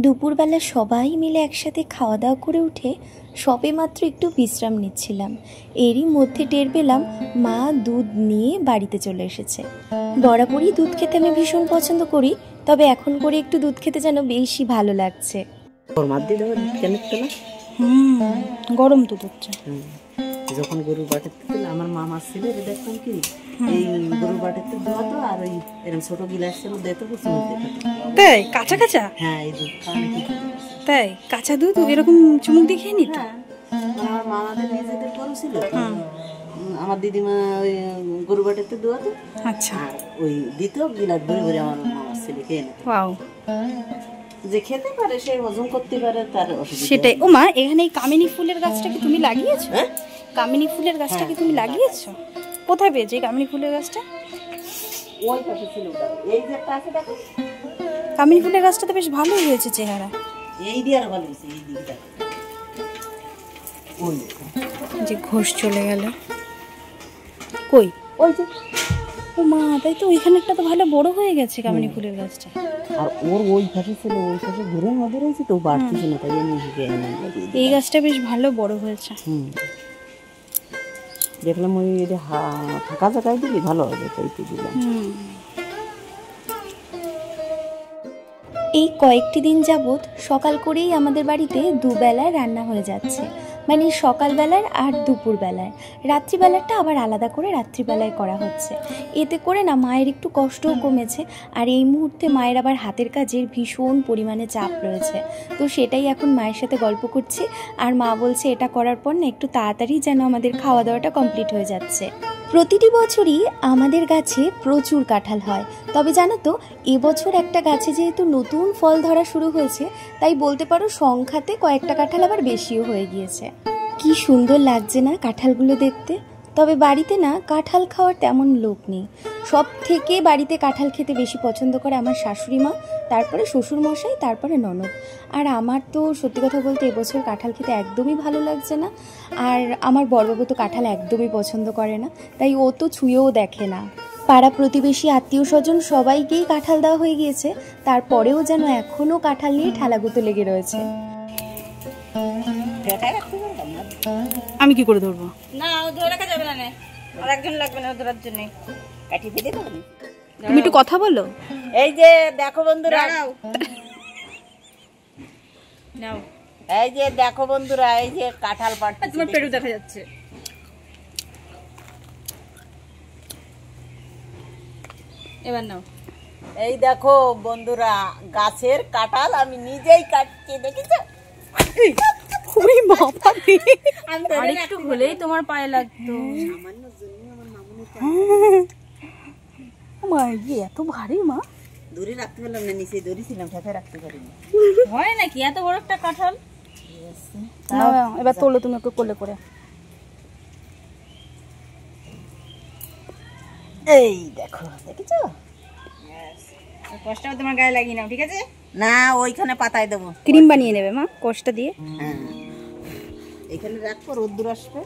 দুপুরবেলা সবাই মিলে একসাথে খাওয়া দাওয়া করে উঠে সবে মাত্র একটু বিশ্রাম নিচ্ছিলাম। এরই মধ্যে টের পেলাম মা দুধ নিয়ে বাড়িতে চলে এসেছে। বরাবরই দুধ খেতে আমি ভীষণ পছন্দ করি, তবে এখন করে একটু দুধ খেতে যেন বেশি ভালো লাগছে। গরম দুধ হচ্ছে। যখন গরুর বাটের থেকে আমার মামা ছিল দেখতাম কি এই গরুর বাটের থেকে দেওয়া তো, আর ওই এরকম ছোট গিলাস ছিল দেখতে খুব সুন্দর। তাই কাঁচা কাঁচা? হ্যাঁ, এই দুধ তাই কাঁচা দুধ এরকম চুমুক দিয়ে খেয়ে নিত। আমার মামাদের নিজেদের গরু ছিল, আমার দিদিমা ওই গরু বাটের থেকে দেওয়া তো। আচ্ছা, আর ওই দ্বিতীয় গিলাস ভরে ভরে আমার মামার ছেলে খেয়ে নিত। ওয়াও, যে খেতে পারে সে হজম করতে পারে, তার অসুবিধা সেটাই। ও মা, এখানে এই কামিনী ফুলের গাছটা কি তুমি লাগিয়েছো? কামিনী ফুলের গাছটা কি তুমি লাগিয়েছো? কোথায় পেয়েছো এই কামিনী ফুলের গাছটা? ওই পাশে ছিল, এই যে একটা আছে দেখো। কামিনী ফুলের গাছটা তো বেশ ভালোই হয়েছে চেহারা। এই দিয়ে আর ভালো হয়েছে, এই দিকটা ওই যে ঘোষ চলে গেল কই? ওই যে। ও মা, তাই তো ওইখানেরটা তো ভালো বড় হয়ে গেছে কামিনী ফুলের গাছটা। আর ওর ওই পাশে ছিল, ওই পাশে ঘুরে মধ্যে রয়েছে তো, বাড়তেছে না, তাই আমি এই গাছটা বেশ ভালো বড় হয়েছে। দেখলাম ওই ফাঁকা জায়গায় দিলে ভালো হবে, তাই তো দিলাম। এই কয়েকটি দিন যাবৎ সকাল করেই আমাদের বাড়িতে দুবেলায় রান্না হয়ে যাচ্ছে, মানে সকালবেলার আর দুপুরবেলায়। রাত্রিবেলাটা আবার আলাদা করে রাত্রিবেলায় করা হচ্ছে। এতে করে না মায়ের একটু কষ্টও কমেছে, আর এই মুহূর্তে মায়ের আবার হাতের কাজের ভীষণ পরিমাণে চাপ রয়েছে। তো সেটাই এখন মায়ের সাথে গল্প করছি, আর মা বলছে এটা করার পর না একটু তাড়াতাড়ি যেন আমাদের খাওয়া দাওয়াটা কমপ্লিট হয়ে যাচ্ছে। প্রতিটি বছরই আমাদের গাছে প্রচুর কাঁঠাল হয়, তবে জানো তো এবছর একটা গাছে যেহেতু নতুন ফল ধরা শুরু হয়েছে, তাই বলতে পারো সংখ্যাতে কয়েকটা কাঁঠাল আবার বেশিও হয়ে গিয়েছে। কি সুন্দর লাগছে না কাঁঠালগুলো দেখতে। তবে বাড়িতে না কাঁঠাল খাওয়ার তেমন লোক নেই। সব থেকে বাড়িতে কাঁঠাল খেতে বেশি পছন্দ করে আমার শাশুড়ি মা, তারপরে শ্বশুরমশাই, তারপরে ননদ। আর আমার তো সত্যি কথা বলতে এবছর কাঁঠাল খেতে একদমই ভালো লাগছে না। আর আমার বড়বাবু তো কাঁঠাল একদমই পছন্দ করে না, তাই ও তো ছুঁয়েও দেখে না। পাড়া প্রতিবেশী আত্মীয় স্বজন সবাইকেই কাঁঠাল দেওয়া হয়ে গিয়েছে, তারপরেও যেন এখনও কাঁঠাল নিয়ে ঠালাগুতো লেগে রয়েছে। আমি কি করে ধরবো? না, ধরে রাখা যাবে না, আর একজন লাগবে না ধরার জন্য। কাটি ফেলে দেবো। তুমি একটু কথা বলো। এই যে দেখো বন্ধুরা, নাও, এই যে দেখো বন্ধুরা, এই যে কাঁঠাল পাড়তে তোমার পেটু দেখা যাচ্ছে। এবার নাও। এই দেখো বন্ধুরা, গাছের কাঁঠাল আমি নিজেই কাটছি, দেখেছো? ওই বাবা রে, আর একটু হলেই তোমার পায়ে লাগতো। মা, এত ভারী মা। দড়ি রাখতে পারলাম না, নিচে দড়ি ছিলাম, ঠেকায় রাখতে পারিনি। হয় নাকি এত বড় একটা কাঁঠাল? এবার তোলো তুমি ওকে কোলে করে। এই দেখো, দেখেছো? কষ্টটা তোমার গায়ে লাগিয়ে নাও, ঠিক আছে? না, ওইখানে পাতায় দেবো, ক্রিম বানিয়ে নেবে মা কোষটা দিয়ে। হ্যাঁ, এখানে রাখবো, রোদ্দুর আসবে।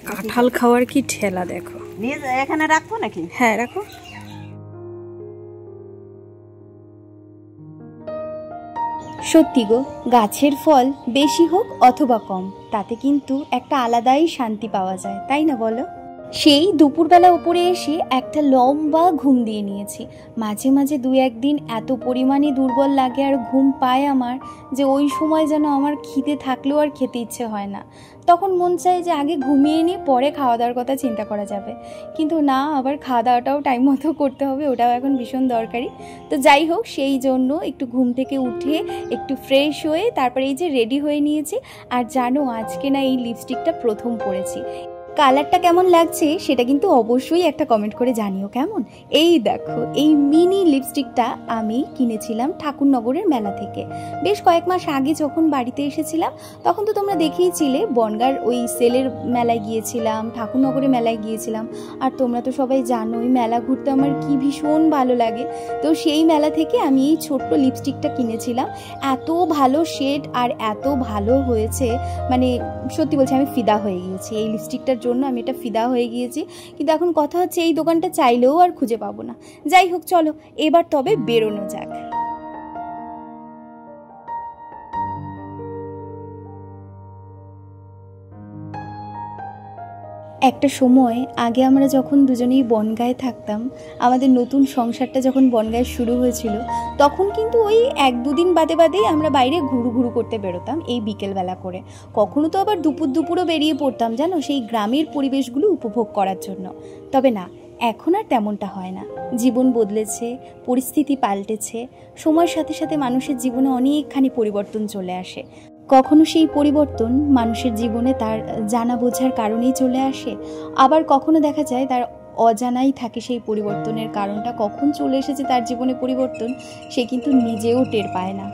কাঁঠাল খাওয়ার কি ঠেলা দেখো। নিয়ে এখানে রাখবো নাকি? হ্যাঁ, রাখো। সত্যি গো, গাছের ফল বেশি হোক অথবা কম, তাতে কিন্তু একটা আলাদাই শান্তি পাওয়া যায়, তাই না বলো? সেই দুপুরবেলা উপরে এসে একটা লম্বা ঘুম দিয়ে নিয়েছি। মাঝে মাঝে দু একদিন এত পরিমাণে দুর্বল লাগে আর ঘুম পায় আমার, যে ওই সময় যেন আমার খিদে থাকলেও আর খেতে ইচ্ছে হয় না। তখন মন চায় যে আগে ঘুমিয়ে নিয়ে পরে খাওয়া দাওয়ার কথা চিন্তা করা যাবে, কিন্তু না, আবার খাওয়া দাওয়াটাও টাইম মতো করতে হবে, ওটাও এখন ভীষণ দরকারি। তো যাই হোক, সেই জন্য একটু ঘুম থেকে উঠে একটু ফ্রেশ হয়ে তারপরে এই যে রেডি হয়ে নিয়েছি। আর জানো, আজকে না এই লিপস্টিকটা প্রথম পরেছি। কালারটা কেমন লাগছে সেটা কিন্তু অবশ্যই একটা কমেন্ট করে জানিও কেমন। এই দেখো, এই মিনি লিপস্টিকটা আমি কিনেছিলাম ঠাকুরনগরের মেলা থেকে। বেশ কয়েক মাস আগে যখন বাড়িতে এসেছিলাম, তখন তো তোমরা দেখিয়েছিলে বনগাঁর ওই সেলের মেলায় গিয়েছিলাম, ঠাকুরনগরের মেলায় গিয়েছিলাম। আর তোমরা তো সবাই জানো ওই মেলা ঘুরতে আমার কি ভীষণ ভালো লাগে। তো সেই মেলা থেকে আমি এই ছোট্ট লিপস্টিকটা কিনেছিলাম। এত ভালো শেড আর এত ভালো হয়েছে, মানে সত্যি বলছি আমি ফিদা হয়ে গিয়েছি এই লিপস্টিকটার জন্য আমি এটা ফিদা হয়ে গিয়েছি। কিন্তু এখন কথা হচ্ছে এই দোকানটা চাইলেও আর খুঁজে পাবো না। যাই হোক, চলো এবার তবে বেরোনো যাক। একটা সময় আগে আমরা যখন দুজনেই বনগাঁয়ে থাকতাম, আমাদের নতুন সংসারটা যখন বনগাঁয়ে শুরু হয়েছিল, তখন কিন্তু ওই 1-2 দিন বাদে বাদেই আমরা বাইরে ঘুরু করতে বেরোতাম এই বিকেলবেলা করে। কখনো তো আবার দুপুরও বেরিয়ে পড়তাম জানো, সেই গ্রামের পরিবেশগুলো উপভোগ করার জন্য। তবে না, এখন আর তেমনটা হয় না। জীবন বদলেছে, পরিস্থিতি পাল্টেছে, সময়ের সাথে সাথে মানুষের জীবনে অনেকখানি পরিবর্তন চলে আসে। কখনো সেই পরিবর্তন মানুষের জীবনে তার জানা বোঝার কারণেই চলে আসে, আবার কখনো দেখা যায় তার অজানাই থাকে সেই পরিবর্তনের কারণটা। কখন চলে এসেছে তার জীবনে পরিবর্তন সে কিন্তু নিজেও টের পায় না।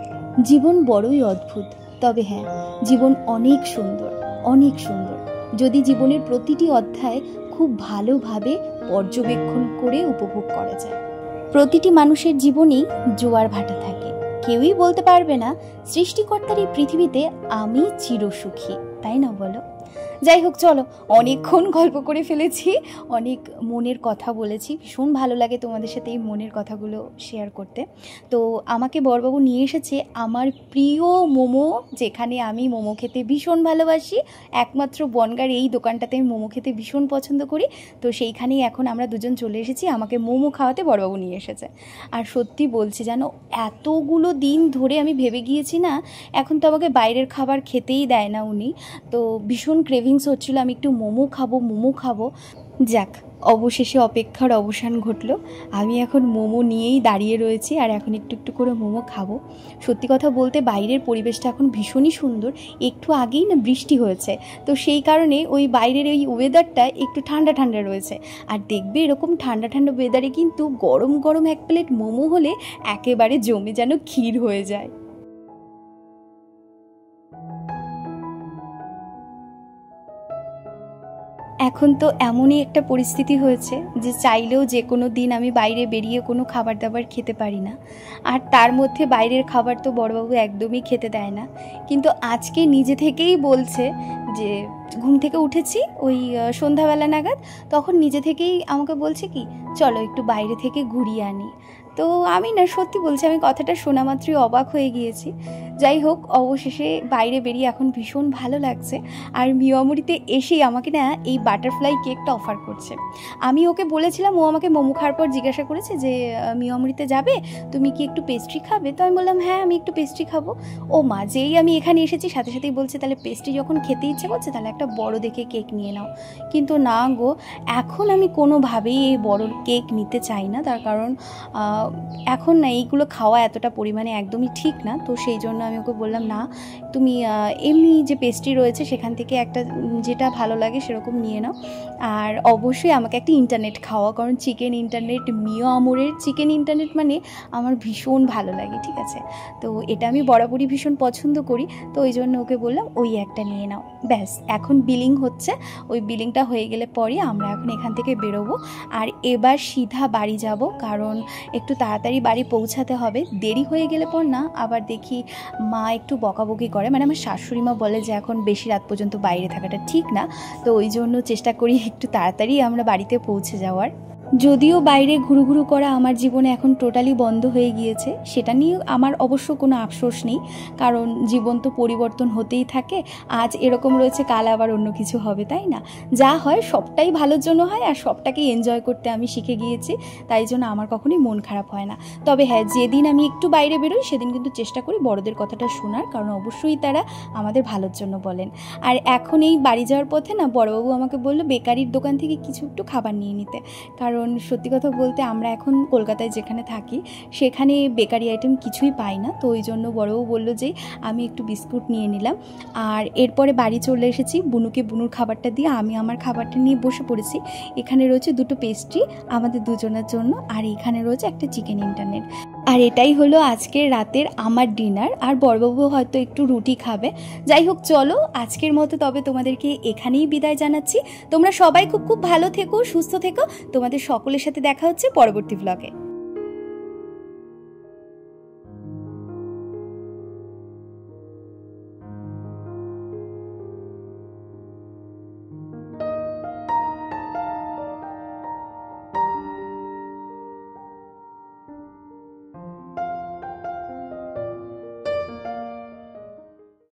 জীবন বড়ই অদ্ভুত, তবে হ্যাঁ, জীবন অনেক সুন্দর, অনেক সুন্দর, যদি জীবনের প্রতিটি অধ্যায় খুব ভালোভাবে পর্যবেক্ষণ করে উপভোগ করা যায়। প্রতিটি মানুষের জীবনেই জোয়ার ভাটা থাকে, কেউই বলতে পারবে না সৃষ্টিকর্তার এই পৃথিবীতে আমি চিরসুখী, তাই না বলো? যাই হোক, চলো অনেকক্ষণ গল্প করে ফেলেছি, অনেক মনের কথা বলেছি। ভীষণ ভালো লাগে তোমাদের সাথে এই মনের কথাগুলো শেয়ার করতে। তো আমাকে বরবাবু নিয়ে এসেছে আমার প্রিয় মোমো, যেখানে আমি মোমো খেতে ভীষণ ভালোবাসি। একমাত্র বনগাঁর এই দোকানটাতে আমি মোমো খেতে ভীষণ পছন্দ করি। তো সেইখানেই এখন আমরা দুজন চলে এসেছি, আমাকে মোমো খাওয়াতে বরবাবু নিয়ে এসেছে। আর সত্যি বলছি জানো, এতগুলো দিন ধরে আমি ভেবে গিয়েছি না, এখন তো আমাকে বাইরের খাবার খেতেই দেয় না উনি। তো ভীষণ ক্রেভিংস হচ্ছিল আমি একটু মোমো খাবো। যাক, অবশেষে অপেক্ষার অবসান ঘটলো। আমি এখন মোমো নিয়েই দাঁড়িয়ে রয়েছি আর এখন একটু করে মোমো খাবো। সত্যি কথা বলতে বাইরের পরিবেশটা এখন ভীষণই সুন্দর। একটু আগেই না বৃষ্টি হয়েছে, তো সেই কারণে ওই বাইরের ওই ওয়েদারটা একটু ঠান্ডা রয়েছে। আর দেখবে এরকম ঠান্ডা ওয়েদারে কিন্তু গরম 1 প্লেট মোমো হলে একেবারে জমে যেন ক্ষীর হয়ে যায়। এখন তো এমনই একটা পরিস্থিতি হয়েছে যে চাইলেও যে কোনো দিন আমি বাইরে বেরিয়ে কোনো খাবার দাবার খেতে পারি না। আর তার মধ্যে বাইরের খাবার তো বড়বাবু একদমই খেতে দেয় না। কিন্তু আজকে নিজে থেকেই বলছে যে ঘুম থেকে উঠেছি ওই সন্ধ্যাবেলা নাগাদ, তখন নিজে থেকেই আমাকে বলছে কি চলো একটু বাইরে থেকে ঘুরিয়ে আনি। তো আমি না সত্যি বলছি, আমি কথাটা শোনা মাত্রই অবাক হয়ে গিয়েছি। যাই হোক, অবশেষে বাইরে বেরিয়ে এখন ভীষণ ভালো লাগছে। আর মিয়ামুড়িতে এসেই আমাকে না এই বাটারফ্লাই কেকটা অফার করছে। আমি ওকে বলেছিলাম, ও আমাকে মোমো খাওয়ার পর জিজ্ঞাসা করেছে যে মিয়ামুড়িতে যাবে, তুমি কি একটু পেস্ট্রি খাবে? তো আমি বললাম হ্যাঁ, আমি একটু পেস্ট্রি খাবো। ও মা, যেই আমি এখানে এসেছি সাথে সাথেই বলছে তাহলে পেস্ট্রি যখন খেতে ইচ্ছে করছে তাহলে একটা বড় দেখে কেক নিয়ে নাও। কিন্তু না গো, এখন আমি কোনোভাবেই এই বড় কেক নিতে চাই না। তার কারণ এখন না এইগুলো খাওয়া এতটা পরিমাণে একদমই ঠিক না। তো সেই জন্য আমি ওকে বললাম না, তুমি এমনি যে পেস্ট্রি রয়েছে সেখান থেকে একটা যেটা ভালো লাগে সেরকম নিয়ে নাও। আর অবশ্যই আমাকে একটা ইন্টারনেট খাওয়া, কারণ চিকেন ইন্টারনেট, মিয়ামুরের চিকেন ইন্টারনেট মানে আমার ভীষণ ভালো লাগে, ঠিক আছে? তো এটা আমি বরাবরই ভীষণ পছন্দ করি। তো ওই জন্য ওকে বললাম ওই একটা নিয়ে নাও। ব্যাস, এখন বিলিং হচ্ছে, ওই বিলিংটা হয়ে গেলে পরে আমরা এখন এখান থেকে বেরোবো। আর এবার সিধা বাড়ি যাব, কারণ একটু তাড়াতাড়ি বাড়ি পৌঁছাতে হবে। দেরি হয়ে গেলে পর না আবার দেখি মা একটু বকাবকি করে, মানে আমার শাশুড়ি মা বলে যে এখন বেশি রাত পর্যন্ত বাইরে থাকাটা ঠিক না। তো ওই জন্য চেষ্টা করি একটু তাড়াতাড়ি আমরা বাড়িতে পৌঁছে যাওয়ার। যদিও বাইরে ঘুরু করা আমার জীবনে এখন টোটালি বন্ধ হয়ে গিয়েছে, সেটা নিয়ে আমার অবশ্য কোনো আফসোস নেই, কারণ জীবন তো পরিবর্তন হতেই থাকে। আজ এরকম রয়েছে, কাল আবার অন্য কিছু হবে, তাই না? যা হয় সবটাই ভালোর জন্য হয়, আর সবটাকেই এনজয় করতে আমি শিখে গিয়েছি। তাই জন্য আমার কখনোই মন খারাপ হয় না। তবে হ্যাঁ, যেদিন আমি একটু বাইরে বেরোই সেদিন কিন্তু চেষ্টা করি বড়দের কথাটা শোনার, কারণ অবশ্যই তারা আমাদের ভালোর জন্য বলেন। আর এখন এই বাড়ি যাওয়ার পথে না বড়বাবু আমাকে বললো বেকারির দোকান থেকে কিছু একটু খাবার নিয়ে নিতে, কারণ সত্যি কথা বলতে আমরা এখন কলকাতায় যেখানে থাকি সেখানে বেকারি আইটেম কিছুই পাই না। তো ওই জন্য বড়বাবু বললো যে আমি একটু বিস্কুট নিয়ে নিলাম। আর এরপরে বাড়ি চলে এসেছি, বুনুকে বুনুর খাবারটা দিয়ে আমি আমার খাবারটা নিয়ে বসে পড়েছি। এখানে রয়েছে 2টো পেস্ট্রি আমাদের দুজনের জন্য, আর এখানে রয়েছে একটা চিকেন ইন্টারনেট। আর এটাই হলো আজকের রাতের আমার ডিনার। আর বড়বাবু হয়তো একটু রুটি খাবে। যাই হোক, চলো আজকের মতো তবে তোমাদেরকে এখানেই বিদায় জানাচ্ছি। তোমরা সবাই খুব ভালো থেকো, সুস্থ থেকো। তোমাদের সকলের সাথে দেখা হচ্ছে পরবর্তী ব্লগে।